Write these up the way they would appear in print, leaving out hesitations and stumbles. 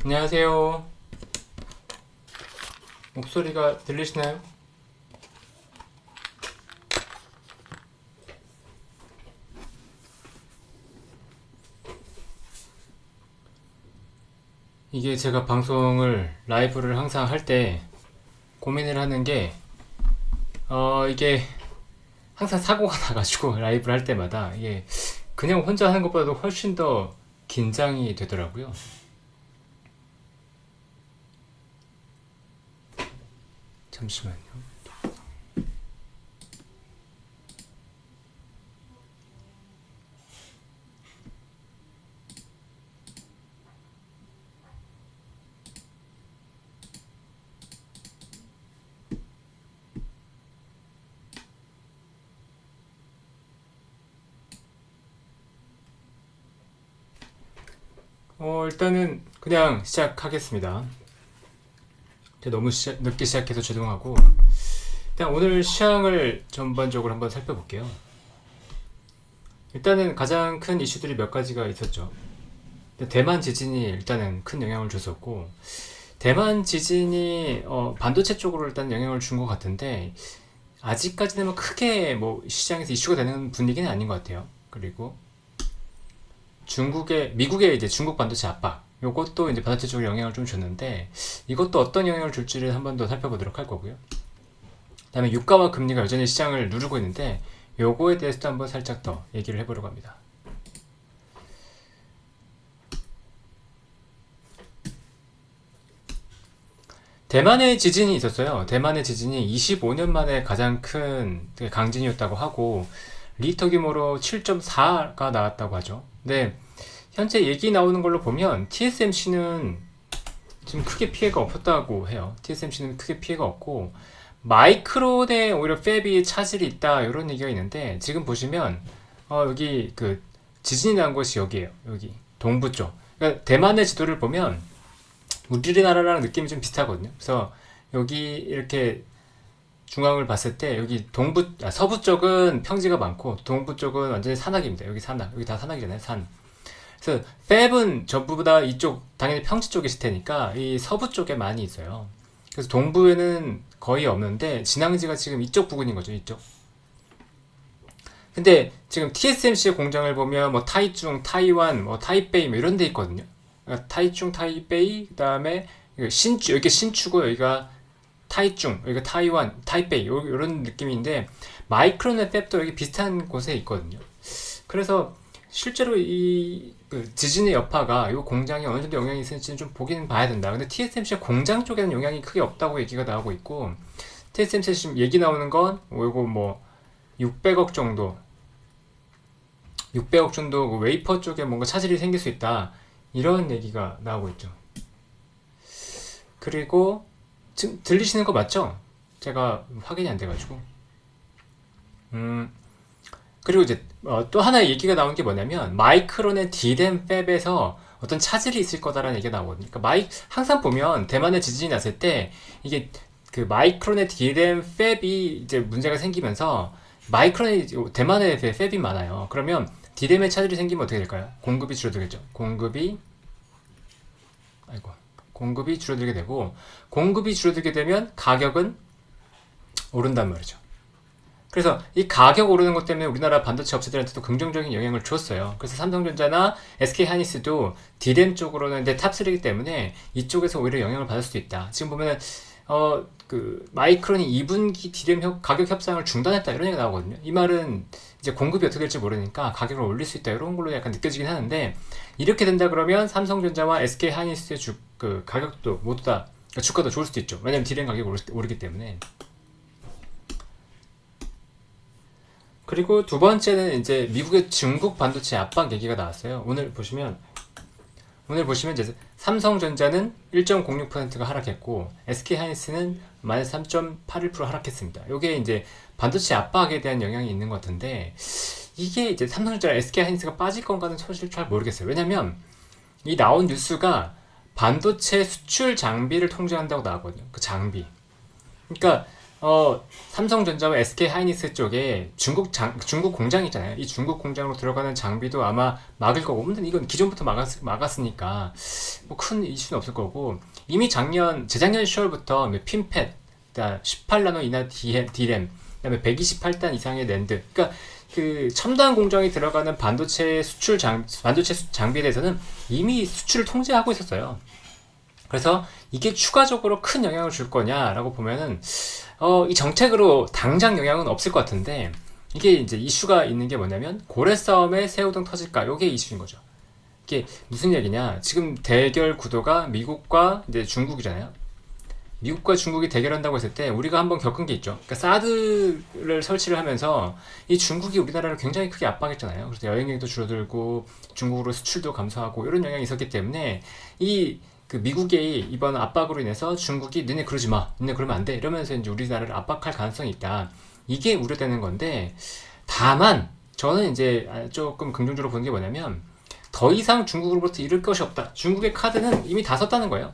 안녕하세요. 목소리가 들리시나요? 이게 제가 방송을 라이브를 항상 할 때 고민을 하는 게 이게 항상 사고가 나가지고 라이브를 할 때마다 이게 그냥 혼자 하는 것보다도 훨씬 더 긴장이 되더라고요. 잠시만요. 일단은 그냥 시작하겠습니다. 제가 너무 늦게 시작해서 죄송하고 일단 오늘 시황을 전반적으로 한번 살펴볼게요. 일단은 가장 큰 이슈들이 몇 가지가 있었죠. 대만 지진이 일단은 큰 영향을 줬었고, 대만 지진이 반도체 쪽으로 일단 영향을 준 것 같은데 아직까지는 뭐 크게 뭐 시장에서 이슈가 되는 분위기는 아닌 것 같아요. 그리고 미국의 이제 중국 반도체 압박, 요것도 이제 반도체 쪽으로 영향을 좀 줬는데 이것도 어떤 영향을 줄지를 한번 더 살펴보도록 할 거고요. 그다음에 유가와 금리가 여전히 시장을 누르고 있는데 요거에 대해서도 한번 살짝 더 얘기를 해보려고 합니다. 대만의 지진이 있었어요. 대만의 지진이 25년 만에 가장 큰 강진이었다고 하고 리터 규모로 7.4가 나왔다고 하죠. 근데 현재 얘기 나오는 걸로 보면 TSMC는 지금 크게 피해가 없었다고 해요. TSMC는 크게 피해가 없고 마이크론에 오히려 팹이 차질이 있다 이런 얘기가 있는데 지금 보시면 여기 그 지진이 난 곳이 여기예요. 여기 동부 쪽. 그러니까 대만의 지도를 보면 우리나라랑 느낌이 좀 비슷하거든요. 그래서 여기 이렇게 중앙을 봤을 때 여기 서부 쪽은 평지가 많고 동부 쪽은 완전히 산악입니다. 여기 산악, 여기 다 산악이잖아요. 산. 그래서 팹은 전부보다 이쪽 당연히 평지 쪽에 있을 테니까 이 서부 쪽에 많이 있어요. 그래서 동부에는 거의 없는데 진앙지가 지금 이쪽 부근인 거죠. 이쪽. 근데 지금 TSMC의 공장을 보면 뭐 타이중, 타이완, 뭐 타이베이 뭐 이런 데 있거든요. 그러니까 타이중, 타이베이 그다음에 신추, 여기 신추고 여기가 타이중, 여기가 타이완, 타이베이 이런 느낌인데 마이크론의 팹도 여기 비슷한 곳에 있거든요. 그래서 실제로 그 지진의 여파가 이 공장에 어느 정도 영향이 있을지는 좀 보기는 봐야 된다. 근데 TSMC 공장 쪽에는 영향이 크게 없다고 얘기가 나오고 있고 TSMC 지금 얘기 나오는 건 이거 뭐 600억 정도 600억 정도 그 웨이퍼 쪽에 뭔가 차질이 생길 수 있다 이런 얘기가 나오고 있죠. 그리고 지금 들리시는 거 맞죠? 제가 확인이 안 돼가지고 그리고 이제 또 하나의 얘기가 나온 게 뭐냐면 마이크론의 D램 팹에서 어떤 차질이 있을 거다라는 얘기가 나오거든요. 그러니까 항상 보면 대만의 지진이 났을 때 이게 그 마이크론의 D램 팹이 이제 문제가 생기면서 대만의 팹이 많아요. 그러면 D램에 차질이 생기면 어떻게 될까요? 공급이 줄어들겠죠. 공급이 줄어들게 되고 공급이 줄어들게 되면 가격은 오른단 말이죠. 그래서 이 가격 오르는 것 때문에 우리나라 반도체 업체들한테도 긍정적인 영향을 줬어요. 그래서 삼성전자나 SK하이닉스도 D램 쪽으로는 이제 탑3이기 때문에 이쪽에서 오히려 영향을 받을 수도 있다. 지금 보면은 그 마이크론이 2분기 D램 가격 협상을 중단했다 이런 얘기가 나오거든요. 이 말은 이제 공급이 어떻게 될지 모르니까 가격을 올릴 수 있다 이런 걸로 약간 느껴지긴 하는데 이렇게 된다 그러면 삼성전자와 SK하이닉스의 그 가격도 모두 다 그러니까 주가도 좋을 수도 있죠. 왜냐면 D램 가격이 오르기 때문에. 그리고 두 번째는 이제 미국의 중국 반도체 압박 얘기가 나왔어요. 오늘 보시면 이제 삼성전자는 1.06%가 하락했고 SK하이닉스는 마이너스 3.81% 하락했습니다. 이게 이제 반도체 압박에 대한 영향이 있는 것 같은데 이게 이제 삼성전자랑 SK하이닉스가 빠질 건가는 사실 잘 모르겠어요. 왜냐면 이 나온 뉴스가 반도체 수출 장비를 통제한다고 나왔거든요. 그 장비. 그러니까 삼성전자와 SK하이닉스 쪽에 중국 공장이 있잖아요. 이 중국 공장으로 들어가는 장비도 아마 막을 거고, 근데 이건 기존부터 막았으니까 뭐 큰 이슈는 없을 거고, 이미 재작년 10월부터 핀팻, 18나노 이하 D램, 그다음에 128단 이상의 낸드, 그러니까 그 첨단 공정이 들어가는 반도체 장비에 대해서는 이미 수출을 통제하고 있었어요. 그래서 이게 추가적으로 큰 영향을 줄 거냐라고 보면은 이 정책으로 당장 영향은 없을 것 같은데, 이게 이제 이슈가 있는 게 뭐냐면 고래 싸움에 새우등 터질까, 요게 이슈인 거죠. 이게 무슨 얘기냐? 지금 대결 구도가 미국과 이제 중국이잖아요. 미국과 중국이 대결한다고 했을 때 우리가 한번 겪은 게 있죠. 그러니까 사드를 설치를 하면서 이 중국이 우리나라를 굉장히 크게 압박했잖아요. 그래서 여행객도 줄어들고 중국으로 수출도 감소하고 이런 영향이 있었기 때문에 이 그 미국의 이번 압박으로 인해서 중국이 너네 그러지 마, 너네 그러면 안 돼, 이러면서 이제 우리나라를 압박할 가능성이 있다. 이게 우려되는 건데, 다만 저는 이제 조금 긍정적으로 보는 게 뭐냐면, 더 이상 중국으로부터 잃을 것이 없다. 중국의 카드는 이미 다 썼다는 거예요.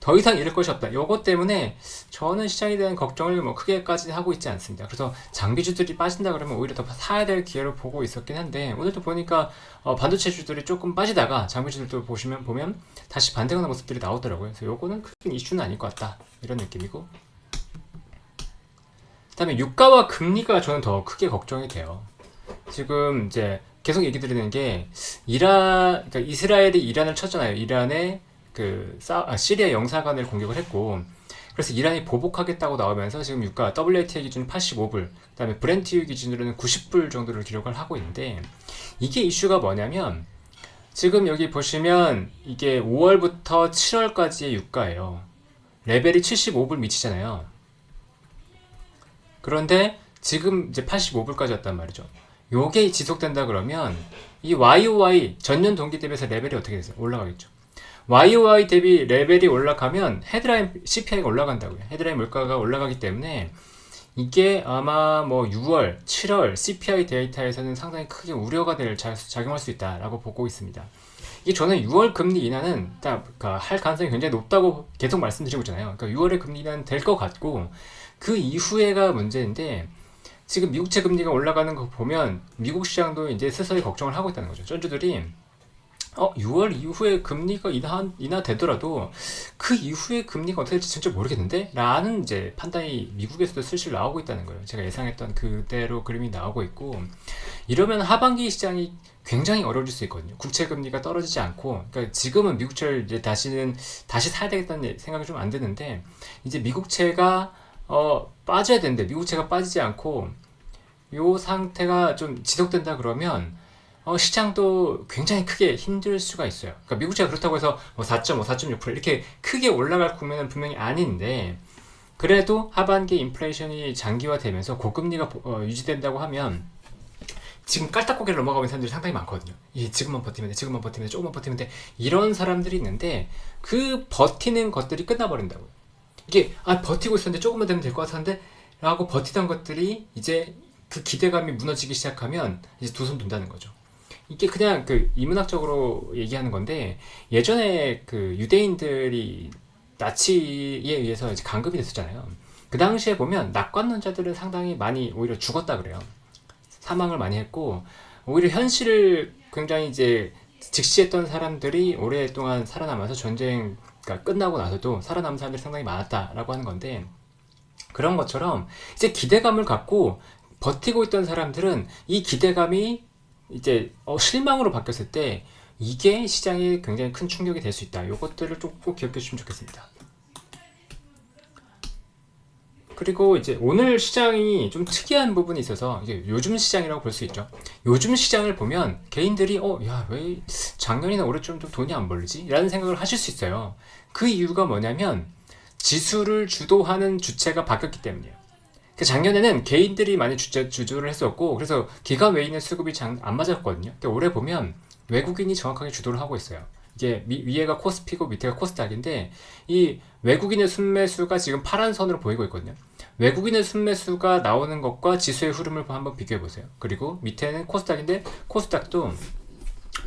더 이상 잃을 것이 없다. 요것 때문에 저는 시장에 대한 걱정을 뭐 크게까지 하고 있지 않습니다. 그래서 장비주들이 빠진다 그러면 오히려 더 사야 될 기회를 보고 있었긴 한데, 오늘도 보니까 반도체주들이 조금 빠지다가 장비주들도 보면 다시 반등하는 모습들이 나오더라고요. 그래서 요거는 큰 이슈는 아닐 것 같다, 이런 느낌이고, 그 다음에 유가와 금리가 저는 더 크게 걱정이 돼요. 지금 이제 계속 얘기 드리는 게, 그러니까 이스라엘이 이란을 쳤잖아요. 이란의 시리아 영사관을 공격을 했고, 그래서 이란이 보복하겠다고 나오면서 지금 유가 WTI 기준 85불, 그 다음에 브렌트유 기준으로는 90불 정도를 기록을 하고 있는데, 이게 이슈가 뭐냐면, 지금 여기 보시면 이게 5월부터 7월까지의 유가예요. 레벨이 75불 미치잖아요. 그런데 지금 이제 85불까지 왔단 말이죠. 요게 지속된다 그러면 이 YOY 전년 동기 대비해서 레벨이 어떻게 되세요? 올라가겠죠. YOY 대비 레벨이 올라가면 헤드라인 CPI가 올라간다고요. 헤드라인 물가가 올라가기 때문에 이게 아마 뭐 6월, 7월 CPI 데이터에서는 상당히 크게 우려가 작용할 수 있다라고 보고 있습니다. 이게 저는 6월 금리 인하는 할 가능성이 굉장히 높다고 계속 말씀드리고 있잖아요. 그러니까 6월에 금리 인하는 될 것 같고, 그 이후에가 문제인데, 지금 미국채 금리가 올라가는 거 보면 미국 시장도 이제 스스로 걱정을 하고 있다는 거죠. 전주들이 6월 이후에 금리가 인하 되더라도 그 이후에 금리가 어떻게 될지 진짜 모르겠는데? 라는 이제 판단이 미국에서도 슬슬 나오고 있다는 거예요. 제가 예상했던 그대로 그림이 나오고 있고, 이러면 하반기 시장이 굉장히 어려워질 수 있거든요. 국채 금리가 떨어지지 않고, 그러니까 지금은 미국채를 이제 다시 사야 되겠다는 생각이 좀 안 드는데, 이제 미국채가 빠져야 되는데 미국채가 빠지지 않고 요 상태가 좀 지속된다 그러면 시장도 굉장히 크게 힘들 수가 있어요. 그러니까 미국채가 그렇다고 해서 4.5, 4.6% 이렇게 크게 올라갈 국면은 분명히 아닌데, 그래도 하반기 인플레이션이 장기화되면서 고금리가 유지된다고 하면 지금 깔딱고개를 넘어가는 사람들이 상당히 많거든요. 지금만 버티면 돼, 지금만 버티면 돼, 조금만 버티면 돼, 이런 사람들이 있는데, 그 버티는 것들이 끝나버린다고요. 이게 버티고 있었는데 조금만 되면 될 것 같았는데 라고 버티던 것들이 이제 그 기대감이 무너지기 시작하면 이제 두 손 둔다는 거죠. 이게 그냥 인문학적으로 얘기하는 건데, 예전에 유대인들이 나치에 의해서 이제 강금이 됐었잖아요. 그 당시에 보면 낙관론자들은 상당히 많이 오히려 죽었다 그래요. 사망을 많이 했고, 오히려 현실을 굉장히 이제 직시했던 사람들이 오랫동안 살아남아서 전쟁가 끝나고 나서도 살아남은 사람들이 상당히 많았다라고 하는 건데, 그런 것처럼 이제 기대감을 갖고 버티고 있던 사람들은 이 기대감이 이제 실망으로 바뀌었을 때 이게 시장에 굉장히 큰 충격이 될 수 있다. 이것들을 좀 꼭 기억해 주시면 좋겠습니다. 그리고 이제 오늘 시장이 좀 특이한 부분이 있어서 이게 요즘 시장이라고 볼 수 있죠. 요즘 시장을 보면 개인들이 왜 작년이나 올해 좀 돈이 안 벌리지? 라는 생각을 하실 수 있어요. 그 이유가 뭐냐면 지수를 주도하는 주체가 바뀌었기 때문이에요. 작년에는 개인들이 많이 주도를 했었고, 그래서 기관 외인의 수급이 안 맞았거든요. 근데 올해 보면 외국인이 정확하게 주도를 하고 있어요. 이게 위에가 코스피고 밑에가 코스닥인데, 이 외국인의 순매수가 지금 파란 선으로 보이고 있거든요. 외국인의 순매수가 나오는 것과 지수의 흐름을 한번 비교해 보세요. 그리고 밑에는 코스닥인데, 코스닥도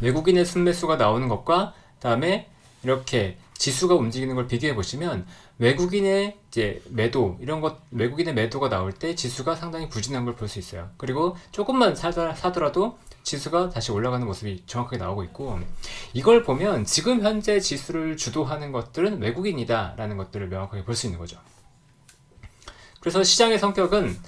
외국인의 순매수가 나오는 것과 그다음에 이렇게 지수가 움직이는 걸 비교해 보시면 외국인의 이제 매도 이런 것 외국인의 매도가 나올 때 지수가 상당히 부진한 걸 볼 수 있어요. 그리고 조금만 사더라도 지수가 다시 올라가는 모습이 정확하게 나오고 있고, 이걸 보면 지금 현재 지수를 주도하는 것들은 외국인이다라는 것들을 명확하게 볼 수 있는 거죠. 그래서 시장의 성격은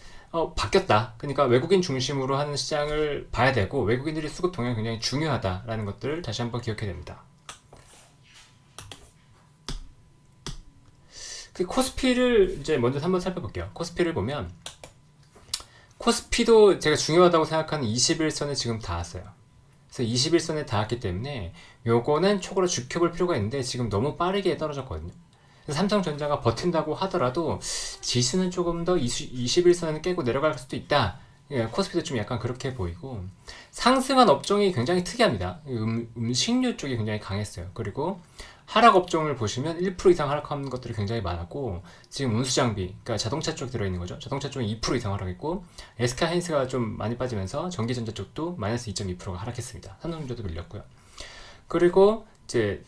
바뀌었다. 그러니까 외국인 중심으로 하는 시장을 봐야 되고, 외국인들의 수급 동향이 굉장히 중요하다라는 것들을 다시 한번 기억해야 됩니다. 그 코스피를 이제 먼저 한번 살펴볼게요. 코스피를 보면 코스피도 제가 중요하다고 생각하는 21선에 지금 닿았어요. 그래서 21선에 닿았기 때문에 요거는 초고로 지켜볼 필요가 있는데 지금 너무 빠르게 떨어졌거든요. 그래서 삼성전자가 버틴다고 하더라도 지수는 조금 더 21선을 깨고 내려갈 수도 있다. 예, 코스피도 좀 약간 그렇게 보이고, 상승한 업종이 굉장히 특이합니다. 음식료 쪽이 굉장히 강했어요. 그리고 하락 업종을 보시면 1% 이상 하락한 것들이 굉장히 많았고, 지금 운수장비, 그러니까 자동차 쪽 들어있는 거죠. 자동차 쪽이 2% 이상 하락했고, SK 하이닉스가 좀 많이 빠지면서 전기전자 쪽도 마이너스 2.2%가 하락했습니다. 삼성전자도 밀렸고요. 그리고 이제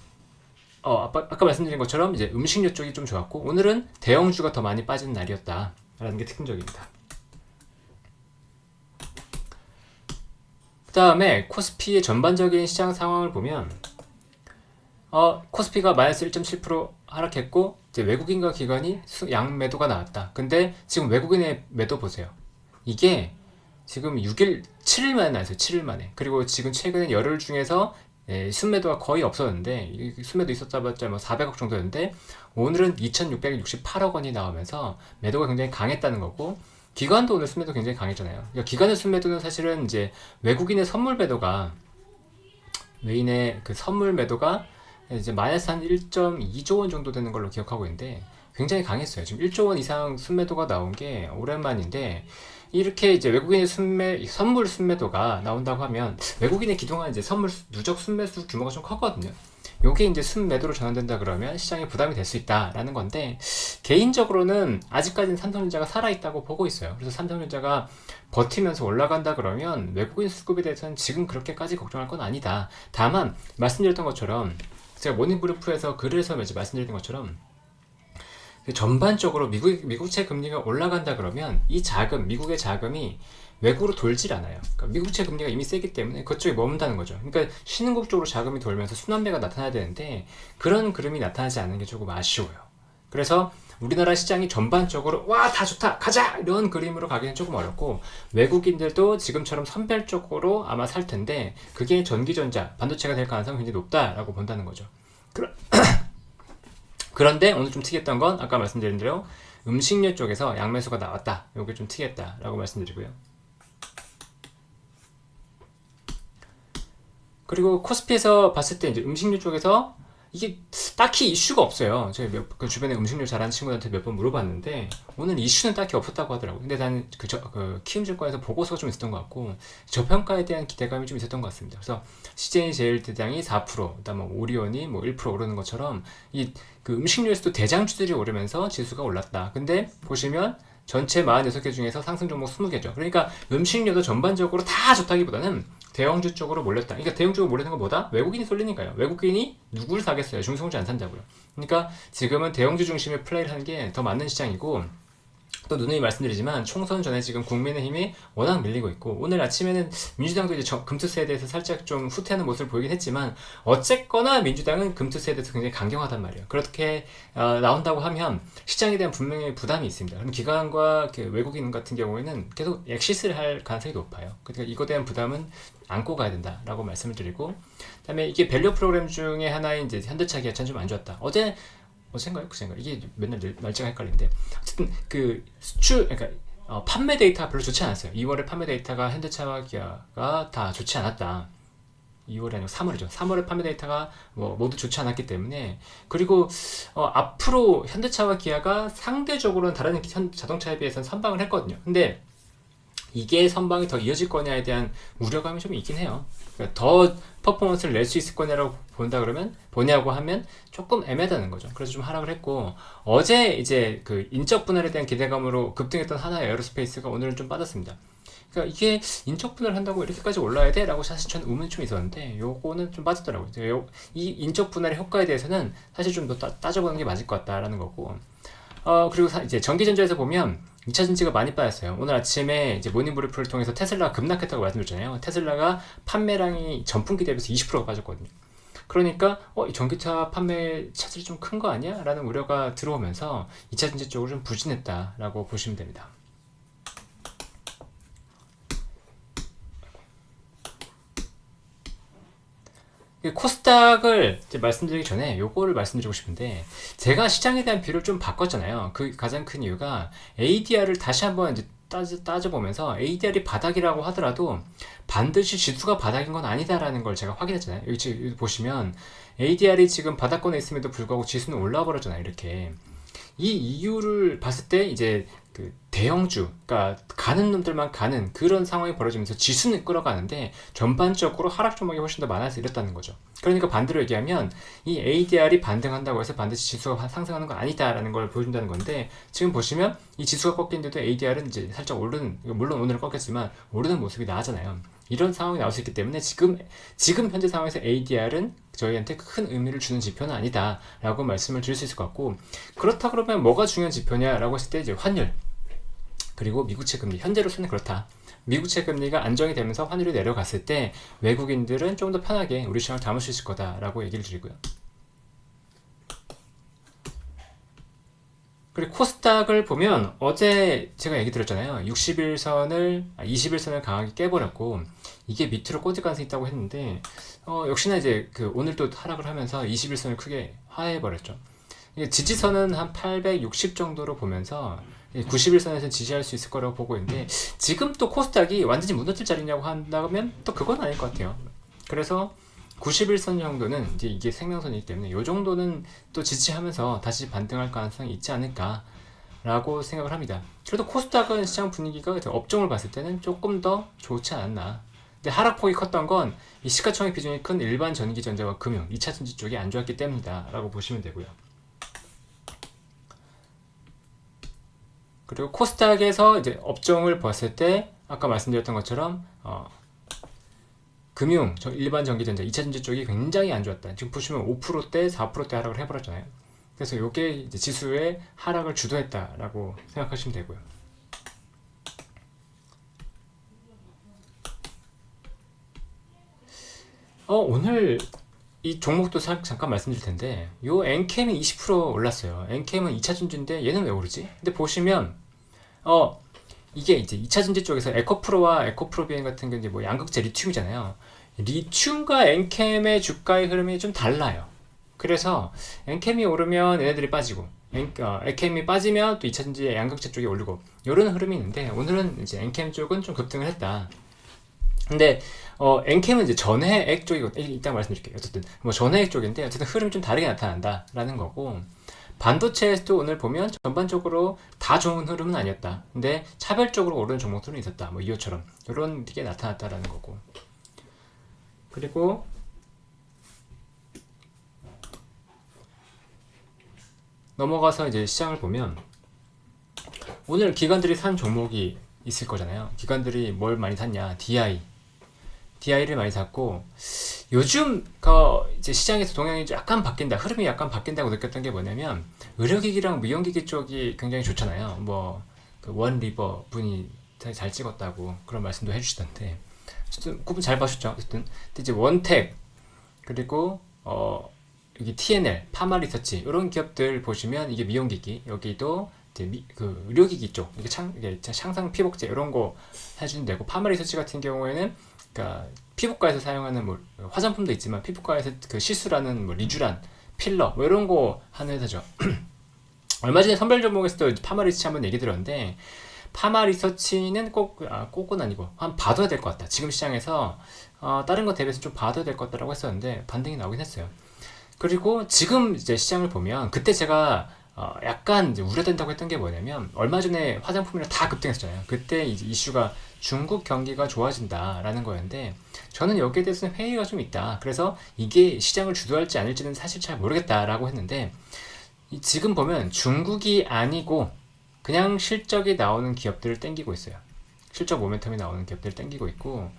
아까 말씀드린 것처럼 이제 음식료 쪽이 좀 좋았고, 오늘은 대형주가 더 많이 빠진 날이었다라는 게 특징적입니다. 그 다음에 코스피의 전반적인 시장 상황을 보면 코스피가 마이너스 1.7% 하락했고, 이제 외국인과 기관이 양매도가 나왔다. 근데 지금 외국인의 매도 보세요. 이게 지금 7일 만에 나왔어요. 7일 만에. 그리고 지금 최근에 열흘 중에서 순매도가 거의 없었는데, 순매도 있었다봤자 뭐 400억 정도였는데, 오늘은 2,668억 원이 나오면서 매도가 굉장히 강했다는 거고, 기관도 오늘 순매도 굉장히 강했잖아요. 그러니까 기관의 순매도는 사실은 이제 외국인의 선물 매도가, 외인의 그 선물 매도가 이제 마이너스 한 1.2조 원 정도 되는 걸로 기억하고 있는데, 굉장히 강했어요. 지금 1조 원 이상 순매도가 나온 게 오랜만인데, 이렇게 이제 외국인의 선물 순매도가 나온다고 하면, 외국인의 그동안 이제 선물 누적 순매수 규모가 좀 컸거든요. 요게 이제 순매도로 전환된다 그러면 시장에 부담이 될 수 있다라는 건데, 개인적으로는 아직까지는 삼성전자가 살아있다고 보고 있어요. 그래서 삼성전자가 버티면서 올라간다 그러면 외국인 수급에 대해서는 지금 그렇게까지 걱정할 건 아니다. 다만 말씀드렸던 것처럼, 제가 모닝브리프에서 글에서 말씀드렸던 것처럼, 전반적으로 미국채 금리가 올라간다 그러면 이 자금, 미국의 자금이 외국으로 돌질 않아요. 그러니까 미국채 금리가 이미 세기 때문에 그쪽에 머문다는 거죠. 그러니까 신흥국 쪽으로 자금이 돌면서 순환매가 나타나야 되는데, 그런 그림이 나타나지 않는 게 조금 아쉬워요. 그래서 우리나라 시장이 전반적으로 와, 다 좋다, 가자! 이런 그림으로 가기는 조금 어렵고, 외국인들도 지금처럼 선별적으로 아마 살 텐데, 그게 전기전자, 반도체가 될 가능성이 굉장히 높다라고 본다는 거죠. 그런데 오늘 좀 특이했던 건 아까 말씀드린 대로 음식료 쪽에서 양매수가 나왔다. 이게 좀 특이했다라고 말씀드리고요. 그리고 코스피에서 봤을 때 이제 음식료 쪽에서 이게 딱히 이슈가 없어요. 제가 그 주변에 음식료 잘하는 친구들한테 몇 번 물어봤는데, 오늘 이슈는 딱히 없었다고 하더라고요. 근데 나는 키움증권에서 보고서가 좀 있었던 것 같고, 저평가에 대한 기대감이 좀 있었던 것 같습니다. 그래서 CJ 제일대장이 4%, 그다음에 오리온이 뭐 1% 오르는 것처럼, 그 음식료에서도 대장주들이 오르면서 지수가 올랐다. 근데 보시면 전체 46개 중에서 상승 종목 20개죠. 그러니까 음식료도 전반적으로 다 좋다기보다는 대형주 쪽으로 몰렸다. 그러니까 대형주가 몰리는 건 뭐다? 외국인이 쏠리니까요. 외국인이 누구를 사겠어요? 중소형주 안 산다고요. 그러니까 지금은 대형주 중심의 플레이를 하는 게 더 맞는 시장이고, 또 누누이 말씀드리지만 총선 전에 지금 국민의힘이 워낙 밀리고 있고, 오늘 아침에는 민주당도 이제 금투세에 대해서 살짝 좀 후퇴하는 모습을 보이긴 했지만, 어쨌거나 민주당은 금투세에 대해서 굉장히 강경하단 말이에요. 그렇게 나온다고 하면 시장에 대한 분명히 부담이 있습니다. 그럼 기관과 외국인 같은 경우에는 계속 엑시스를 할 가능성이 높아요. 그러니까 이거에 대한 부담은 안고 가야 된다라고 말씀을 드리고, 그다음에 이게 밸류 프로그램 중에 하나인 이제 현대차 기아차는 좀 안 좋았다. 어젠가요? 그젠가? 이게 맨날 날짜가 헷갈리는데, 어쨌든 그 그러니까 판매 데이터가 별로 좋지 않았어요. 2월에 판매 데이터가 현대차와 기아가 다 좋지 않았다. 2월이 아니고 3월이죠. 3월에 판매 데이터가 모두 좋지 않았기 때문에, 그리고 앞으로 현대차와 기아가 상대적으로는 다른 자동차에 비해서는 선방을 했거든요. 근데 이게 선방이 더 이어질 거냐에 대한 우려감이 좀 있긴 해요. 그러니까 더 퍼포먼스를 낼 수 있을 거냐라고 보냐고 하면 조금 애매하다는 거죠. 그래서 좀 하락을 했고, 어제 이제 그 인적 분할에 대한 기대감으로 급등했던 하나 에어로스페이스가 오늘은 좀 빠졌습니다. 그러니까 이게 인적 분해를 한다고 이렇게까지 올라야 돼? 라고 사실 저는 의문이 좀 있었는데 요거는 좀 빠지더라고요. 이 인적 분할의 효과에 대해서는 사실 좀 더 따져보는 게 맞을 것 같다라는 거고. 그리고 이제 전기전자에서 보면 2차 전지가 많이 빠졌어요. 오늘 아침에 이제 모닝브리프를 통해서 테슬라가 급락했다고 말씀드렸잖아요. 테슬라가 판매량이 전분기 대비해서 20%가 빠졌거든요. 그러니까 이 전기차 판매 차질이 좀 큰 거 아니야? 라는 우려가 들어오면서 2차 전지 쪽으로 좀 부진했다라고 보시면 됩니다. 코스닥을 이제 말씀드리기 전에 요거를 말씀드리고 싶은데, 제가 시장에 대한 뷰를 좀 바꿨잖아요. 그 가장 큰 이유가 ADR을 다시 한번 이제 따져보면서 ADR이 바닥이라고 하더라도 반드시 지수가 바닥인 건 아니다라는 걸 제가 확인했잖아요. 여기 지금 보시면 ADR이 지금 바닥권에 있음에도 불구하고 지수는 올라와 버렸잖아요. 이렇게. 이 이유를 봤을 때 이제 그 대형주, 그러니까 가는 놈들만 가는 그런 상황이 벌어지면서 지수는 끌어가는데 전반적으로 하락 종목이 훨씬 더 많아서 이랬다는 거죠. 그러니까 반대로 얘기하면 이 ADR이 반등한다고 해서 반드시 지수가 상승하는 건 아니다라는 걸 보여준다는 건데, 지금 보시면 이 지수가 꺾인데도 ADR은 이제 살짝 오르는, 물론 오늘은 꺾였지만 오르는 모습이 나오잖아요. 이런 상황이 나올 수 있기 때문에 지금 현재 상황에서 ADR은 저희한테 큰 의미를 주는 지표는 아니다 라고 말씀을 드릴 수 있을 것 같고, 그렇다 그러면 뭐가 중요한 지표냐 라고 했을 때 이제 환율, 그리고 미국채 금리, 현재로서는 그렇다. 미국채 금리가 안정이 되면서 환율이 내려갔을 때 외국인들은 좀 더 편하게 우리 시장을 담을 수 있을 거다라고 얘기를 드리고요. 그리고 코스닥을 보면 어제 제가 얘기 드렸잖아요. 21선을 강하게 깨버렸고 이게 밑으로 꽂을 가능성이 있다고 했는데 역시나 이제 오늘도 하락을 하면서 21선을 크게 하해버렸죠. 지지선은 한 860 정도로 보면서 91선에서 지지할 수 있을 거라고 보고 있는데, 지금 또 코스닥이 완전히 무너질 자리냐고 한다면 또 그건 아닐 것 같아요. 그래서 91선 정도는 이제 이게 생명선이기 때문에 이 정도는 또 지지하면서 다시 반등할 가능성이 있지 않을까 라고 생각을 합니다. 그래도 코스닥은 시장 분위기가 업종을 봤을 때는 조금 더 좋지 않았나. 근데 하락폭이 컸던 건 이 시가총액 비중이 큰 일반 전기전자와 금융, 2차 전지 쪽이 안 좋았기 때문이다 라고 보시면 되고요. 그리고 코스닥에서 이제 업종을 봤을 때 아까 말씀드렸던 것처럼 금융, 일반 전기전자, 2차 전지 쪽이 굉장히 안 좋았다. 지금 보시면 5%대, 4%대 하락을 해버렸잖아요. 그래서 이게 이제 지수의 하락을 주도했다라고 생각하시면 되고요. 오늘 이 종목도 잠깐 말씀드릴 텐데, 요 엔캠이 20% 올랐어요. 엔캠은 2차 전지인데 얘는 왜 오르지? 근데 보시면 이게 이제 2차 전지 쪽에서 에코프로와 에코프로비엔 같은 게 이제 뭐 양극재 리튬이잖아요. 리튬과 엔캠의 주가의 흐름이 좀 달라요. 그래서 엔캠이 오르면 얘네들이 빠지고, 엔캠이 빠지면 또 2차 전지의 양극재 쪽이 오르고, 이런 흐름이 있는데 오늘은 이제 엔캠 쪽은 좀 급등을 했다. 근데 엔캠은 이제 전해액 쪽이거든요. 이따 말씀드릴게요. 어쨌든 뭐 전해액 쪽인데 어쨌든 흐름이 좀 다르게 나타난다라는 거고, 반도체에서도 오늘 보면 전반적으로 다 좋은 흐름은 아니었다. 근데 차별적으로 오르는 종목들은 있었다. 뭐 이호처럼 이런 게 나타났다라는 거고. 그리고 넘어가서 이제 시장을 보면 오늘 기관들이 산 종목이 있을 거잖아요. 기관들이 뭘 많이 샀냐? DI를 많이 샀고, 요즘 이제 시장에서 동향이 약간 바뀐다, 흐름이 약간 바뀐다고 느꼈던 게 뭐냐면, 의료기기랑 미용기기 쪽이 굉장히 좋잖아요. 뭐 원리버 분이 잘 찍었다고 그런 말씀도 해주시던데, 어쨌든 구분 잘 봐주셨죠. 어쨌든 이제 원텍, 그리고 여기 TNL, 파마리서치 이런 기업들 보시면 이게 미용기기, 여기도 그 의료기기 쪽, 이게 향상 피복제 이런 거 해주는 데고, 파마리서치 같은 경우에는 그러니까 피부과에서 사용하는 뭐 화장품도 있지만 피부과에서 그 시술하는 뭐 리쥬란, 필러 뭐 이런 거 하는 회사죠. 얼마 전에 선별 종목에서도 파마리서치 한번 얘기 들었는데, 파마리서치는 꼭은 아니고 한 봐둬야 될 것 같다. 지금 시장에서 다른 거 대비해서 좀 봐둬야 될 것 같다라고 했었는데 반등이 나오긴 했어요. 그리고 지금 이제 시장을 보면, 그때 제가 약간 이제 우려된다고 했던 게 뭐냐면, 얼마 전에 화장품이랑 다 급등했잖아요. 그때 이제 이슈가 중국 경기가 좋아진다라는 거였는데, 저는 여기에 대해서는 회의가 좀 있다. 그래서 이게 시장을 주도할지 아닐지는 사실 잘 모르겠다라고 했는데, 지금 보면 중국이 아니고 그냥 실적이 나오는 기업들을 땡기고 있어요. 실적 모멘텀이 나오는 기업들 땡기고 있고,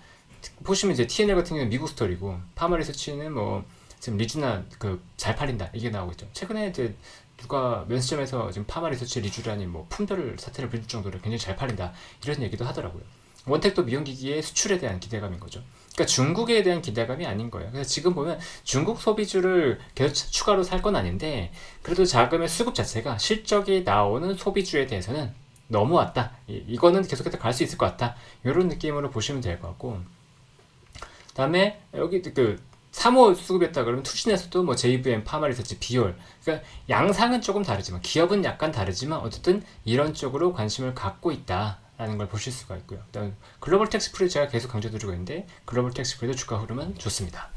보시면 이제 TNL 같은 경우는 미국 스토리고, 파마리서치는 뭐 지금 리주나 그 잘 팔린다 이게 나오고 있죠. 최근에 이제 누가 면세점에서 지금 파마리서치 리주라니 뭐 품절 사태를 부릴 정도로 굉장히 잘 팔린다 이런 얘기도 하더라고요. 원택도 미용기기의 수출에 대한 기대감인 거죠. 그러니까 중국에 대한 기대감이 아닌 거예요. 그래서 지금 보면 중국 소비주를 계속 추가로 살 건 아닌데, 그래도 자금의 수급 자체가 실적이 나오는 소비주에 대해서는 넘어왔다. 이거는 계속해서 갈 수 있을 것 같다. 이런 느낌으로 보시면 될 것 같고, 그다음에 여기 그 3호 수급이었다 그러면 투신에서도 뭐 JVM, 파마리서치, 비올, 그러니까 양상은 조금 다르지만 기업은 약간 다르지만 어쨌든 이런 쪽으로 관심을 갖고 있다라는 걸 보실 수가 있고요. 그다음 글로벌 텍스프리 제가 계속 강조드리고 있는데, 글로벌 텍스프리도 주가 흐름은 좋습니다.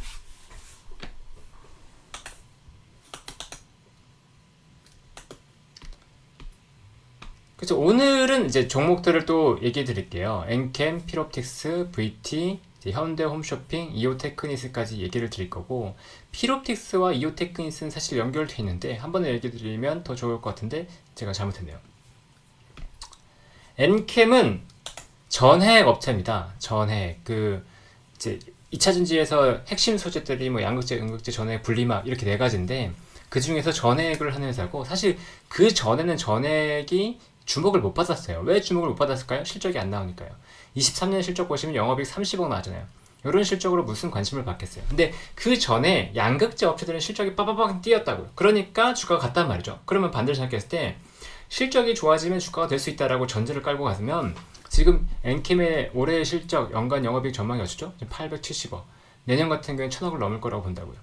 그래서 오늘은 이제 종목들을 또 얘기해 드릴게요. 엔캠, 피롭틱스, VT, 현대 홈쇼핑, 이오테크니스까지 얘기를 드릴 거고, 피롭틱스와 이오테크니스는 사실 연결되어 있는데 한 번에 얘기 드리면 더 좋을 것 같은데 제가 잘못했네요. 엔캠은 전해액 업체입니다. 전해액. 그 이제 2차전지에서 핵심 소재들이 뭐 양극재, 음극재, 전해액, 분리막 이렇게 네 가지인데, 그 중에서 전해액을 하는 회사고, 사실 그 전에는 전해액이 주목을 못 받았어요. 왜 주목을 못 받았을까요? 실적이 안 나오니까요. 23년 실적 보시면 영업이익 30억 나왔잖아요. 이런 실적으로 무슨 관심을 받겠어요. 근데 그 전에 양극재 업체들은 실적이 빠바박 뛰었다고요. 그러니까 주가가 갔단 말이죠. 그러면 반대로 생각했을 때 실적이 좋아지면 주가가 될 수 있다라고 전제를 깔고 갔으면, 지금 엔캠의 올해 실적 연간 영업이익 전망이 어쩌죠? 870억. 내년 같은 경우는 1000억을 넘을 거라고 본다고요.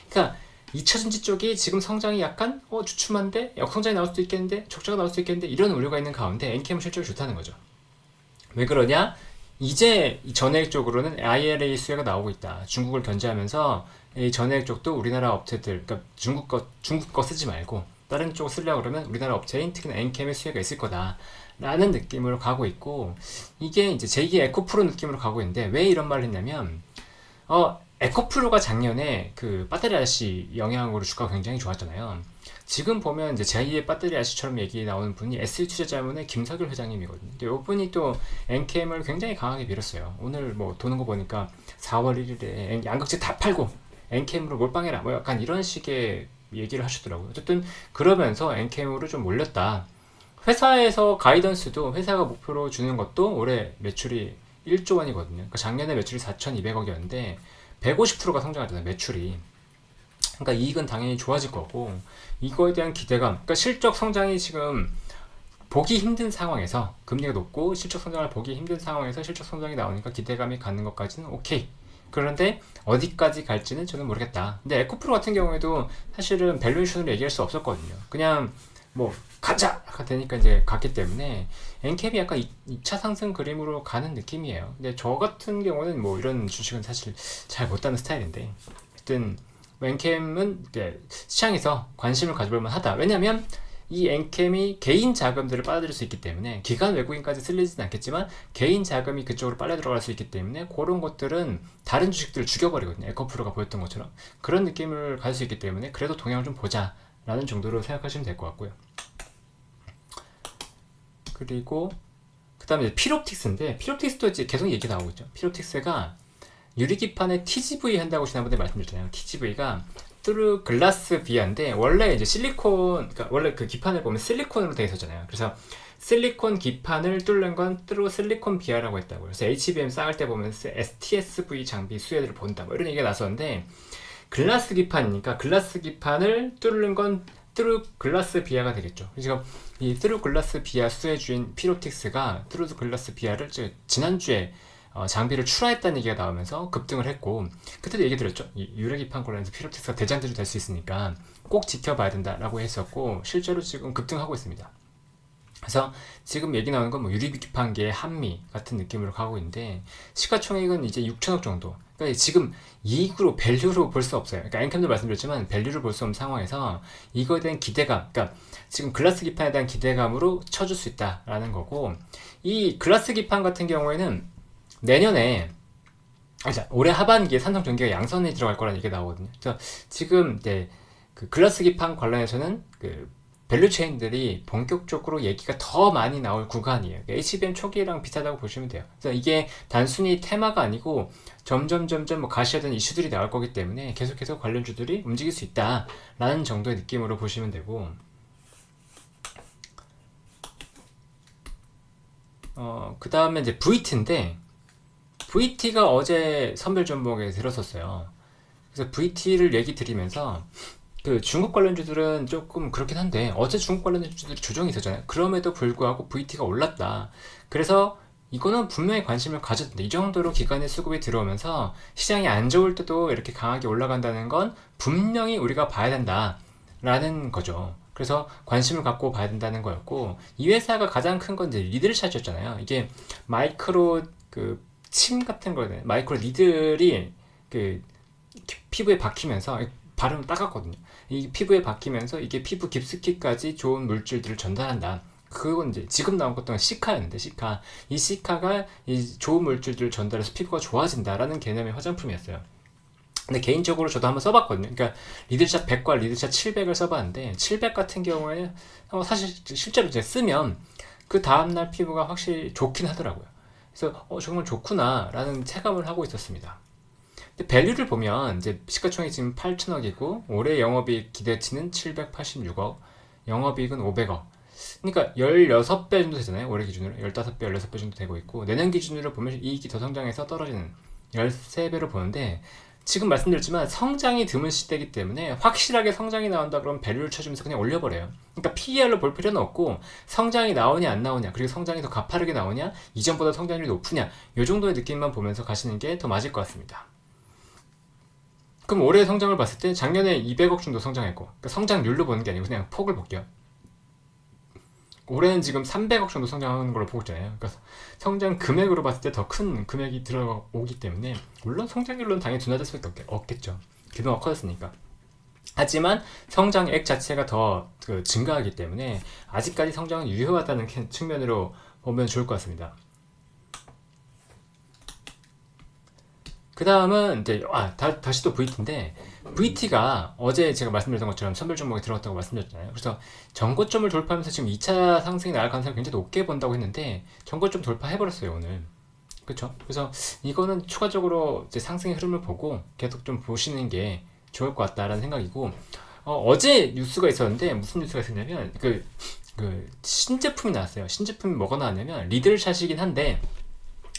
그러니까 2차전지 쪽이 지금 성장이 약간 주춤한데 역성장이 나올 수도 있겠는데 적자가 나올 수도 있겠는데 이런 우려가 있는 가운데 엔캠은 실적이 좋다는 거죠. 왜 그러냐? 이제 전해액 쪽으로는 IRA 수혜가 나오고 있다. 중국을 견제하면서 이 전해액 쪽도 우리나라 업체들, 그러니까 중국 거 쓰지 말고 다른 쪽 쓰려고 그러면 우리나라 업체인 특히나 엔캠의 수혜가 있을 거다 라는 느낌으로 가고 있고, 이게 이제 제2의 에코프로 느낌으로 가고 있는데, 왜 이런 말을 했냐면 에코프로가 작년에 그 배터리 아저씨 영향으로 주가가 굉장히 좋았잖아요. 지금 보면 이제 제2의 배터리 아저씨처럼 얘기 나오는 분이 SE투자자문의 김석일 회장님이거든요. 근데 이분이 또 엔캠을 굉장히 강하게 밀었어요. 오늘 뭐 도는 거 보니까 4월 1일에 양극재 다 팔고 엔캠으로 몰빵해라 뭐 약간 이런 식의 얘기를 하시더라고요. 어쨌든 그러면서 엔캠으로 좀 몰렸다. 회사에서 가이던스도 회사가 목표로 주는 것도 올해 매출이 1조 원이거든요. 그러니까 작년에 매출이 4,200억이었는데 150%가 성장하잖아요, 매출이. 그러니까 이익은 당연히 좋아질 거고, 이거에 대한 기대감, 그러니까 실적 성장이 지금 보기 힘든 상황에서, 금리가 높고 실적 성장을 보기 힘든 상황에서 실적 성장이 나오니까 기대감이 갖는 것까지는 오케이. 그런데 어디까지 갈지는 저는 모르겠다. 근데 에코프로 같은 경우에도 사실은 밸류에이션으로 얘기할 수 없었거든요. 그냥 뭐 가자가 되니까 이제 갔기 때문에 엔캡이 약간 2차 상승 그림으로 가는 느낌이에요. 근데 저 같은 경우는 뭐 이런 주식은 사실 잘 못 따는 스타일인데, 하여튼 엔캠은 시장에서 관심을 가져볼 만하다. 왜냐면 이 엔캠이 개인 자금들을 빨아들일 수 있기 때문에, 기관 외국인까지 쓸리지는 않겠지만 개인 자금이 그쪽으로 빨려 들어갈 수 있기 때문에 그런 것들은 다른 주식들을 죽여버리거든요. 에코프로가 보였던 것처럼 그런 느낌을 가질 수 있기 때문에 그래도 동향을 좀 보자 라는 정도로 생각하시면 될 것 같고요. 그리고 그 다음에 피롭틱스인데, 피롭틱스도 이제 계속 얘기 나오고 있죠. 피롭틱스가 유리기판에 TGV 한다고 지난번에 말씀드렸잖아요. TGV가 트루 글라스 비아인데, 원래 이제 실리콘, 그러니까 원래 그 기판을 보면 실리콘으로 되어 있었잖아요. 그래서 실리콘 기판을 뚫는 건 트루 실리콘 비아라고 했다고요. 그래서 HBM 쌓을 때 보면 STSV 장비 수혜들을 본다 뭐 이런 얘기가 나왔었는데, 글라스 기판이니까 글라스 기판을 뚫는 건 트루 글라스 비아가 되겠죠. 그래서 이 트루 글라스 비아 수혜주인 피롭틱스가 트루 글라스 비아를 지난주에 장비를 출하했다는 얘기가 나오면서 급등을 했고, 그때도 얘기 드렸죠. 이 유래기판 관련해서 피롭틱스가 대장주도 될 수 있으니까 꼭 지켜봐야 된다라고 했었고, 실제로 지금 급등하고 있습니다. 그래서 지금 얘기 나오는 건 뭐 유리기판계의 한미 같은 느낌으로 가고 있는데, 시가총액은 이제 6천억 정도. 그러니까 지금 이익으로 밸류로 볼 수 없어요. 그러니까 엔캠도 말씀드렸지만 밸류를 볼 수 없는 상황에서 이거에 대한 기대감, 그러니까 지금 글라스 기판에 대한 기대감으로 쳐줄 수 있다라는 거고, 이 글라스 기판 같은 경우에는 내년에 올해 하반기에 삼성전기가 양선에 들어갈 거라는 얘기가 나오거든요. 그래서 지금 그 글라스 기판 관련해서는 그 밸류 체인들이 본격적으로 얘기가 더 많이 나올 구간이에요. HBM 초기랑 비슷하다고 보시면 돼요. 그래서 이게 단순히 테마가 아니고 점점 뭐 가시화된 이슈들이 나올 거기 때문에 계속해서 관련주들이 움직일 수 있다라는 정도의 느낌으로 보시면 되고, 그 다음에 이제 VT인데, VT가 어제 선별 종목에 들었었어요. 그래서 VT를 얘기 드리면서, 그 중국 관련주들은 조금 그렇긴 한데 어제 중국 관련주들이 조정이 있었잖아요. 그럼에도 불구하고 VT가 올랐다. 그래서 이거는 분명히 관심을 가져도 돼. 이 정도로 기관의 수급이 들어오면서 시장이 안 좋을 때도 이렇게 강하게 올라간다는 건 분명히 우리가 봐야 된다라는 거죠. 그래서 관심을 갖고 봐야 된다는 거였고, 이 회사가 가장 큰 건 이제 리들샷이었잖아요. 이게 마이크로 그 침 같은 거네. 마이크로 니들이 그 피부에 박히면서 발음을 따갔거든요. 이 피부에 박히면서 이게 피부 깊숙이까지 좋은 물질들을 전달한다. 그건 이제 지금 나온 것도 시카였는데, 시카. 이 시카가 이 좋은 물질들을 전달해서 피부가 좋아진다라는 개념의 화장품이었어요. 근데 개인적으로 저도 한번 써봤거든요. 그러니까 리들샷 100과 리들샷 700을 써봤는데, 700 같은 경우에는 사실 실제로 이제 쓰면 그 다음날 피부가 확실히 좋긴 하더라고요. 그래서 정말 좋구나 라는 체감을 하고 있었습니다. 근데 밸류를 보면 이제 시가총액이 지금 8천억이고 올해 영업이익 기대치는 786억, 영업이익은 500억. 그러니까 16배 정도 되잖아요. 올해 기준으로 15배, 16배 정도 되고 있고, 내년 기준으로 보면 이익이 더 성장해서 떨어지는 13배로 보는데, 지금 말씀드렸지만 성장이 드문 시대이기 때문에 확실하게 성장이 나온다 그러면 밸류를 쳐주면서 그냥 올려버려요. 그러니까 PER로 볼 필요는 없고, 성장이 나오냐 안 나오냐, 그리고 성장이 더 가파르게 나오냐, 이전보다 성장률이 높으냐, 이 정도의 느낌만 보면서 가시는 게 더 맞을 것 같습니다. 그럼 올해 성장을 봤을 때 작년에 200억 정도 성장했고, 그러니까 성장률로 보는 게 아니고 그냥 폭을 볼게요. 올해는 지금 300억 정도 성장하는 걸로 보고 있잖아요. 그러니까 성장 금액으로 봤을 때 더 큰 금액이 들어오기 때문에, 물론 성장률로는 당연히 둔화될 수밖에 없겠죠. 규모가 커졌으니까. 하지만 성장액 자체가 더 증가하기 때문에 아직까지 성장은 유효하다는 측면으로 보면 좋을 것 같습니다. 그 다음은 이제 다시 또 VT인데, VT가 어제 제가 말씀드렸던 것처럼 선별 종목에 들어갔다고 말씀드렸잖아요. 그래서 전고점을 돌파하면서 지금 2차 상승이 나갈 가능성을 굉장히 높게 본다고 했는데 전고점 돌파해버렸어요 오늘. 그렇죠? 그래서 이거는 추가적으로 이제 상승의 흐름을 보고 계속 좀 보시는 게 좋을 것 같다라는 생각이고, 어제 뉴스가 있었는데 무슨 뉴스가 있었냐면 그 신제품이 나왔어요. 신제품이 뭐가 나왔냐면 리들샷이긴 한데,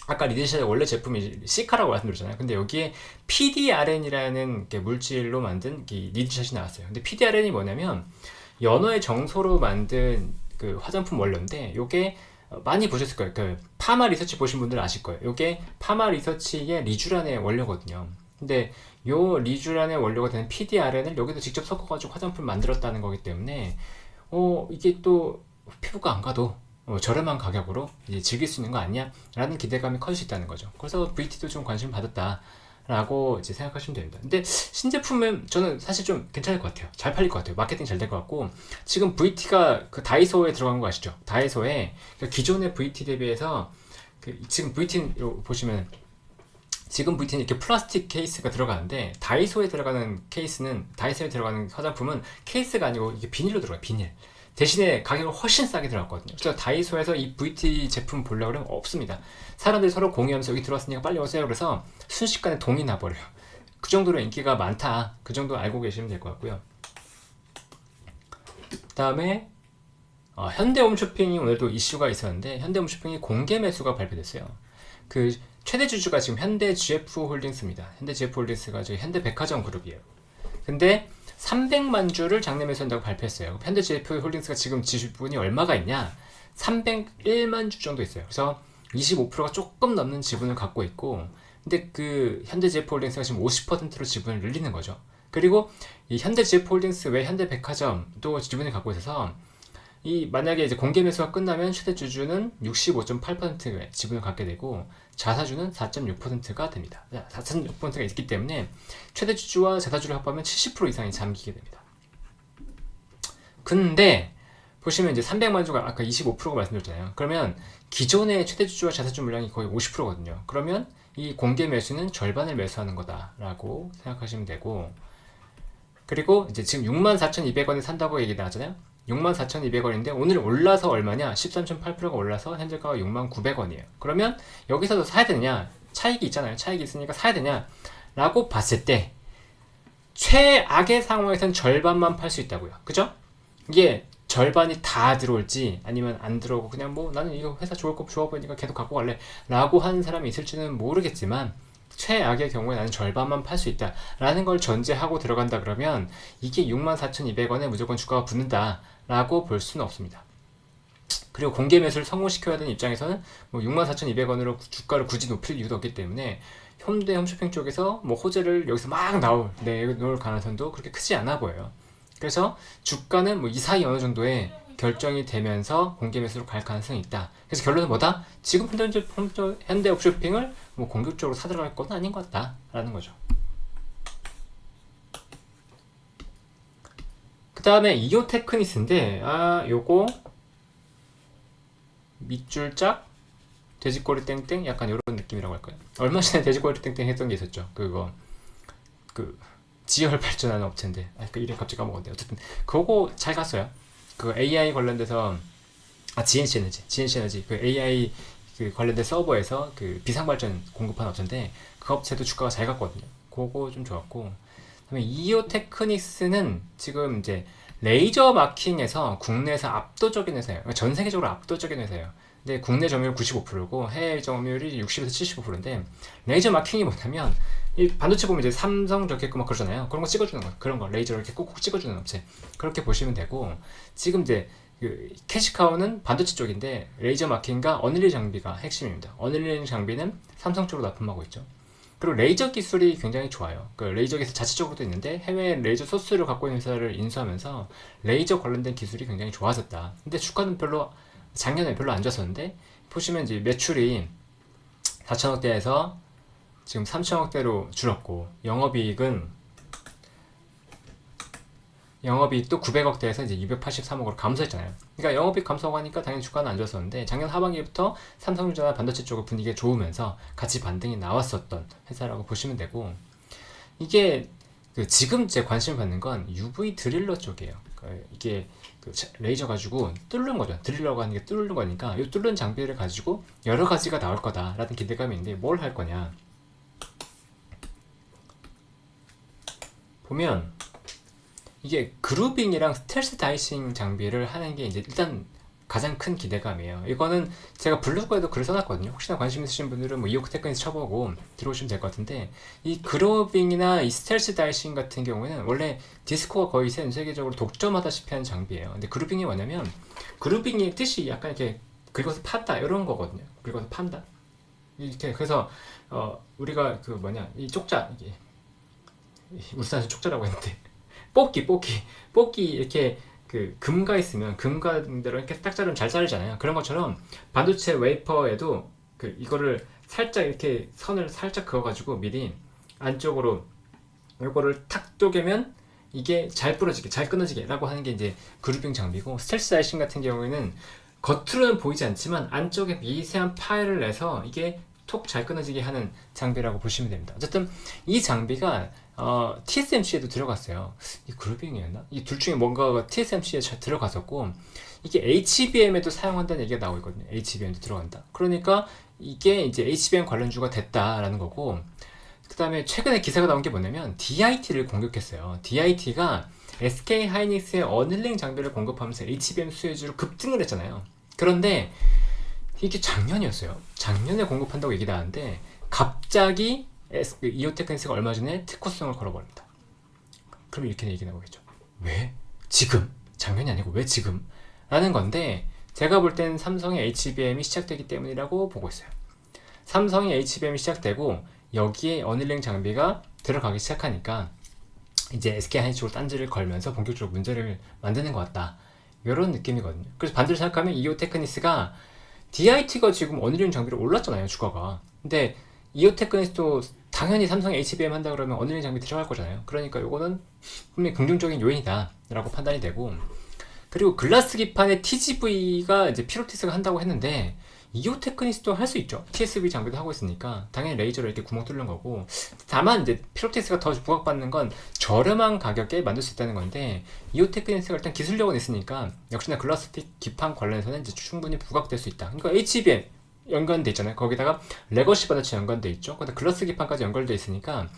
아까 리드샷의 원래 제품이 시카라고 말씀드렸잖아요. 근데 여기에 PDRN이라는 물질로 만든 리드샷이 나왔어요. 근데 PDRN이 뭐냐면 연어의 정소로 만든 그 화장품 원료인데, 요게 많이 보셨을 거예요. 그 파마 리서치 보신 분들 아실 거예요. 요게 파마 리서치의 리쥬란의 원료거든요. 근데 요 리쥬란의 원료가 되는 PDRN을 여기서 직접 섞어가지고 화장품을 만들었다는 거기 때문에 이게 또 피부가 안 가도 저렴한 가격으로 이제 즐길 수 있는 거 아니야? 라는 기대감이 커질 수 있다는 거죠. 그래서 VT도 좀 관심 받았다 라고 이제 생각하시면 됩니다. 근데 신제품은 저는 사실 좀 괜찮을 것 같아요. 잘 팔릴 것 같아요. 마케팅 잘 될 것 같고, 지금 VT가 그 다이소에 들어간 거 아시죠? 다이소에 기존의 VT 대비해서 지금 VT 보시면 지금 VT는 이렇게 플라스틱 케이스가 들어가는데, 다이소에 들어가는 화장품은 케이스가 아니고 이게 비닐로 들어가요. 비닐. 대신에 가격을 훨씬 싸게 들어갔거든요. 그래서 다이소에서 이 VT 제품 보려고 하면 없습니다. 사람들이 서로 공유하면서 여기 들어왔으니까 빨리 오세요. 그래서 순식간에 동이 나버려요. 그 정도로 인기가 많다. 그 정도 알고 계시면 될 것 같고요. 그 다음에 현대홈쇼핑이 오늘도 이슈가 있었는데, 현대홈쇼핑이 공개 매수가 발표됐어요. 그 최대 주주가 지금 현대 GF홀딩스입니다. 현대 GF홀딩스가 저희 현대백화점 그룹이에요. 근데 300만 주를 장내 매수한다고 발표했어요. 현대 GF홀딩스가 지금 지분이 얼마가 있냐? 301만 주 정도 있어요. 그래서 25%가 조금 넘는 지분을 갖고 있고, 근데 그 현대 GF홀딩스가 지금 50%로 지분을 늘리는 거죠. 그리고 이 현대 GF홀딩스 외 현대백화점도 지분을 갖고 있어서, 만약에 이제 공개 매수가 끝나면 최대 주주는 65.8%의 지분을 갖게 되고 자사주는 4.6%가 됩니다. 4.6%가 있기 때문에 최대 주주와 자사주를 합하면 70% 이상이 잠기게 됩니다. 근데 보시면 이제 300만 주가 아까 25%가 말씀드렸잖아요. 그러면 기존의 최대 주주와 자사주 물량이 거의 50%거든요. 그러면 이 공개 매수는 절반을 매수하는 거다라고 생각하시면 되고, 그리고 이제 지금 64,200원에 산다고 얘기 나왔잖아요. 64,200원인데 오늘 올라서 얼마냐? 13.8%가 올라서 현재가가 69,900원이에요. 그러면 여기서도 사야 되느냐? 차익이 있잖아요. 차익이 있으니까 사야 되냐? 라고 봤을 때 최악의 상황에선 절반만 팔 수 있다고요. 그죠? 이게 절반이 다 들어올지 아니면 안 들어오고 그냥 뭐 나는 이거 회사 좋을 거 좋아 보이니까 계속 갖고 갈래 라고 하는 사람이 있을지는 모르겠지만 최악의 경우에 나는 절반만 팔 수 있다 라는 걸 전제하고 들어간다 그러면 이게 64,200원에 무조건 주가가 붙는다 라고 볼 수는 없습니다. 그리고 공개 매수를 성공시켜야 되는 입장에서는 뭐 64,200원으로 주가를 굳이 높일 이유도 없기 때문에 현대 홈쇼핑 쪽에서 뭐 호재를 여기서 막 내놓을 가능성도 그렇게 크지 않아 보여요. 그래서 주가는 뭐 이 사이 어느 정도의 결정이 되면서 공개 매수로 갈 가능성이 있다. 그래서 결론은 뭐다? 지금 현대 홈쇼핑을 뭐 공격적으로 사들어갈 건 아닌 것 같다라는 거죠. 그 다음에 이오테크니스인데 요거 밑줄짝 돼지꼬리 땡땡 약간 이런 느낌이라고 할까요? 얼마 전에 돼지꼬리 땡땡 했던 게 있었죠. 그거 지열 발전하는 업체인데 그 이름 갑자기 까먹었는데 어쨌든 그거 잘 갔어요. 그 AI 관련돼서 GNC 에너지 그 AI 그 관련된 서버에서 그 비상발전 공급하는 업체인데 그 업체도 주가가 잘 갔거든요. 그거 좀 좋았고 그다음에 이오테크닉스는 지금 이제 레이저 마킹에서 국내에서 압도적인 회사예요. 전 세계적으로 압도적인 회사예요. 근데 국내 점유율 95%고 해외 점유율이 60에서 75%인데 레이저 마킹이 뭐냐면 이 반도체 보면 이제 삼성 적겠고 막 그러잖아요. 그런 거 찍어주는 거, 그런 거 레이저로 이렇게 꾹꾹 찍어주는 업체 그렇게 보시면 되고 지금 이제 그 캐시카우는 반도체 쪽인데 레이저 마킹과 어닐린 장비가 핵심입니다. 어닐린 장비는 삼성 쪽으로 납품하고 있죠. 그리고 레이저 기술이 굉장히 좋아요. 그 레이저 기술 자체적으로도 있는데 해외 레이저 소스를 갖고 있는 회사를 인수하면서 레이저 관련된 기술이 굉장히 좋아졌다. 근데 주가는 작년에 별로 안 좋았었는데 보시면 이제 매출이 4천억대에서 지금 3천억대로 줄었고 영업이익도 900억대에서 이제 283억으로 감소했잖아요. 그러니까 영업이익 감소하고 하니까 당연히 주가는 안 좋았었는데 작년 하반기부터 삼성전자 반도체 쪽의 분위기가 좋으면서 같이 반등이 나왔었던 회사라고 보시면 되고 이게 지금 제 관심을 받는 건 UV 드릴러 쪽이에요. 이게 레이저 가지고 뚫는 거죠. 드릴러가 하는 게 뚫는 거니까 이 뚫는 장비를 가지고 여러 가지가 나올 거다라는 기대감이 있는데 뭘 할 거냐 보면 이게 그루빙이랑 스텔스 다이싱 장비를 하는 게 이제 일단 가장 큰 기대감이에요. 이거는 제가 블로그에도 글을 써놨거든요. 혹시나 관심 있으신 분들은 뭐 이오테크니스 쳐보고 들어오시면 될 것 같은데 이 그루빙이나 이 스텔스 다이싱 같은 경우에는 원래 디스코가 거의 전 세계적으로 독점하다시피 하는 장비예요. 근데 그루빙이 뭐냐면 그루빙의 뜻이 약간 이렇게 긁어서 판다 이런 거거든요. 긁어서 판다 이렇게 그래서 우리가 이 쪽자 이게 울산에서 쪽자라고 했는데 뽑기 이렇게 금가 있으면 금가대로 이렇게 딱 자르면 잘 자르잖아요. 그런 것처럼 반도체 웨이퍼에도 이거를 살짝 이렇게 선을 살짝 그어가지고 미리 안쪽으로 이거를 탁 쪼개면 이게 잘 부러지게 잘 끊어지게 라고 하는 게 이제 그루빙 장비고 스텔스 다이싱 같은 경우에는 겉으로는 보이지 않지만 안쪽에 미세한 파일을 내서 이게 톡 잘 끊어지게 하는 장비라고 보시면 됩니다. 어쨌든 이 장비가 TSMC에도 들어갔어요. 이 그루빙이었나? 이 둘 중에 뭔가가 TSMC에 잘 들어갔었고 이게 HBM에도 사용한다는 얘기가 나오고 있거든요. HBM도 들어간다. 그러니까 이게 이제 HBM 관련주가 됐다라는 거고 그 다음에 최근에 기사가 나온 게 뭐냐면 DIT를 공격했어요. DIT가 SK 하이닉스의 어닐링 장비를 공급하면서 HBM 수혜주로 급등을 했잖아요. 그런데 이게 작년이었어요. 작년에 공급한다고 얘기 나왔는데 갑자기 이오테크니스가 얼마 전에 특허성을 걸어버립니다. 그럼 이렇게 얘기 나오겠죠. 왜? 지금? 작년이 아니고 왜 지금? 라는 건데 제가 볼 때는 삼성의 HBM이 시작되기 때문이라고 보고 있어요. 삼성의 HBM이 시작되고 여기에 어닐링 장비가 들어가기 시작하니까 이제 SK 하이닉스 쪽으로 딴지를 걸면서 본격적으로 문제를 만드는 것 같다. 이런 느낌이거든요. 그래서 반대로 생각하면 이오테크니스가 DIT가 지금 어닐링 장비로 올랐잖아요, 주가가. 근데 이오테크니스도 당연히 삼성이 HBM 한다 그러면 어닐링 장비 들어갈 거잖아요. 그러니까 이거는 분명히 긍정적인 요인이다 라고 판단이 되고 그리고 글라스 기판의 TGV가 이제 피로티스가 한다고 했는데 이오 테크니스도 할 수 있죠. TSV 장비도 하고 있으니까 당연히 레이저로 이렇게 구멍 뚫는 거고, 다만 이제 피로텍스가 더 부각받는 건 저렴한 가격에 만들 수 있다는 건데, 이오 테크니스가 일단 기술력은 있으니까 역시나 글라스틱 기판 관련해서는 이제 충분히 부각될 수 있다. 그러니까 HBM 연관돼 있잖아요. 거기다가 레거시 반도체 연관돼 있죠. 근데 글라스 기판까지 연결돼 있으니까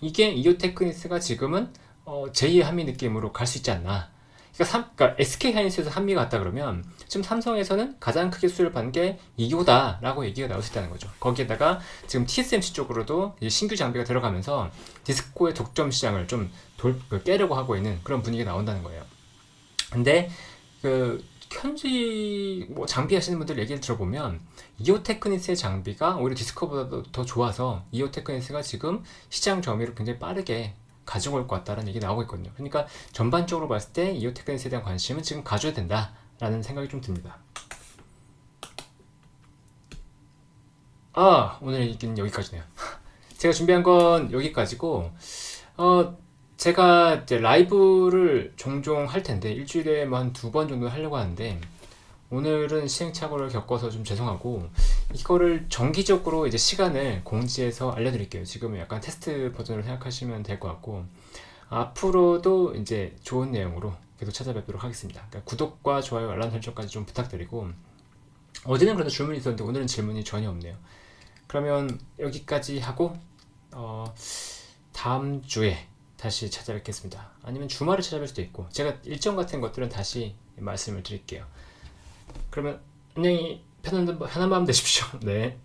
이게 이오 테크니스가 지금은 제2의 한미 느낌으로 갈 수 있지 않나. 그러니까 SK 하이닉스에서 한미가 같다 그러면 지금 삼성에서는 가장 크게 수혜를 받는 게 이오다라고 얘기가 나올 수 있다는 거죠. 거기에다가 지금 TSMC 쪽으로도 이제 신규 장비가 들어가면서 디스코의 독점 시장을 좀 깨려고 하고 있는 그런 분위기가 나온다는 거예요. 근데 그 현지 뭐 장비 하시는 분들 얘기를 들어보면 이오 테크니스의 장비가 오히려 디스코보다 더 좋아서 이오 테크니스가 지금 시장 점유율을 굉장히 빠르게 가지고 올 것 같다는 얘기 나오고 있거든요. 그러니까 전반적으로 봤을 때 이오 테크니스에 대한 관심은 지금 가져야 된다라는 생각이 좀 듭니다. 오늘 얘기는 여기까지네요. 제가 준비한 건 여기까지고, 제가 이제 라이브를 종종 할 텐데 일주일에 한 2번 정도 하려고 하는데 오늘은 시행착오를 겪어서 좀 죄송하고, 이거를 정기적으로 이제 시간을 공지해서 알려드릴게요. 지금은 약간 테스트 버전으로 생각하시면 될 것 같고, 앞으로도 이제 좋은 내용으로 계속 찾아뵙도록 하겠습니다. 그러니까 구독과 좋아요, 알람 설정까지 좀 부탁드리고, 어제는 그래도 질문이 있었는데 오늘은 질문이 전혀 없네요. 그러면 여기까지 하고 다음 주에 다시 찾아뵙겠습니다. 아니면 주말에 찾아뵐 수도 있고, 제가 일정 같은 것들은 다시 말씀을 드릴게요. 그러면 안녕히 편한 마음 되십시오. 네.